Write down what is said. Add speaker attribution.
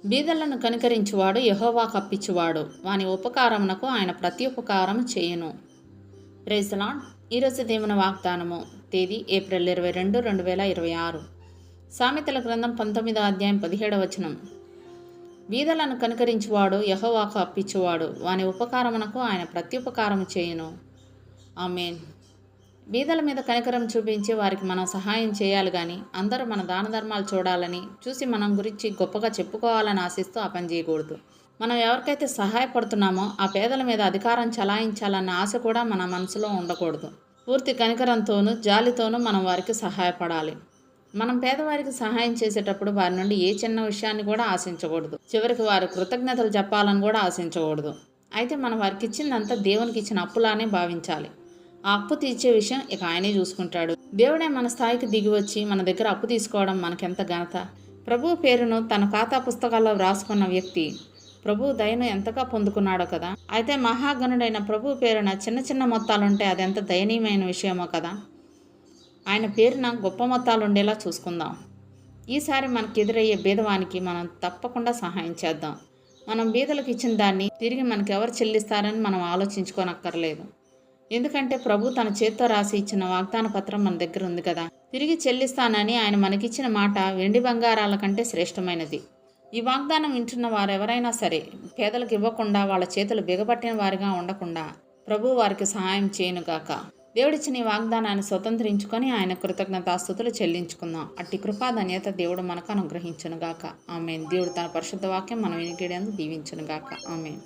Speaker 1: బీదలను కనికరించువాడు యెహోవాకు అప్పించువాడు, వాని ఉపకారమునకు ఆయన ప్రత్యుపకారము చేయును. Praise the lord. ఈరోజు దేవుని వాగ్దానము, తేదీ ఏప్రిల్ 22, 2026. సామెతల గ్రంథం 19వ అధ్యాయం 17వ వచనం. బీదలను కనికరించువాడు యెహోవాకు అప్పించువాడు, వాని ఉపకారమునకు ఆయన ప్రత్యుపకారము చేయును. ఆమేన్. బీదల మీద కనికరం చూపించి వారికి మనం సహాయం చేయాలి కానీ అందరూ మన దాన ధర్మాలు చూడాలని, చూసి మనం గురించి గొప్పగా చెప్పుకోవాలని ఆశిస్తూ ఆ పని చేయకూడదు. మనం ఎవరికైతే సహాయపడుతున్నామో ఆ పేదల మీద అధికారం చలాయించాలన్న ఆశ కూడా మన మనసులో ఉండకూడదు. పూర్తి కనికరంతోనూ జాలితోనూ మనం వారికి సహాయపడాలి. మనం పేదవారికి సహాయం చేసేటప్పుడు వారి నుండి ఏ చిన్న విషయాన్ని కూడా ఆశించకూడదు. చివరికి వారి కృతజ్ఞతలు చెప్పాలని కూడా ఆశించకూడదు. అయితే మనం వారికి ఇచ్చిందంతా దేవునికి ఇచ్చిన అప్పులానే భావించాలి. ఆ అప్పు తీర్చే విషయం ఇక ఆయనే చూసుకుంటాడు. దేవుడే మన స్థాయికి దిగి వచ్చి మన దగ్గర అప్పు తీసుకోవడం మనకెంత ఘనత. ప్రభువు పేరును తన ఖాతా పుస్తకాల్లో వ్రాసుకున్న వ్యక్తి ప్రభువు దయను ఎంతగా పొందుకున్నాడో కదా. అయితే మహాగణుడైన ప్రభువు పేరున చిన్న చిన్న మొత్తాలుంటే అదెంత దయనీయమైన విషయమో కదా. ఆయన పేరున గొప్ప మొత్తాలు ఉండేలా చూసుకుందాం. ఈసారి మనకి ఎదురయ్యే బీదవానికి మనం తప్పకుండా సహాయం చేద్దాం. మనం బీదలకు ఇచ్చిన దాన్ని తిరిగి మనకి ఎవరు చెల్లిస్తారని మనం ఆలోచించుకోనక్కర్లేదు. ఎందుకంటే ప్రభు తన చేత్తో రాసి ఇచ్చిన వాగ్దాన పత్రం మన దగ్గర ఉంది కదా. తిరిగి చెల్లిస్తానని ఆయన మనకిచ్చిన మాట వెండి బంగారాల కంటే శ్రేష్టమైనది. ఈ వాగ్దానం వింటున్న వారెవరైనా సరే పేదలకు ఇవ్వకుండా వాళ్ళ చేతులు బిగపట్టిన వారిగా ఉండకుండా ప్రభు వారికి సహాయం చేయనుగాక. దేవుడిచ్చిన ఈ వాగ్దానాన్ని స్వతంత్రించుకొని ఆయన కృతజ్ఞతాస్తుతులు చెల్లించుకుందాం. అట్టి కృపాధన్యత దేవుడు మనకు అనుగ్రహించునుగాక. ఆమేన్. దేవుడు తన పరిశుద్ధ వాక్యం మనం వినికిడందుకు దీవించునుగాక. ఆమేన్.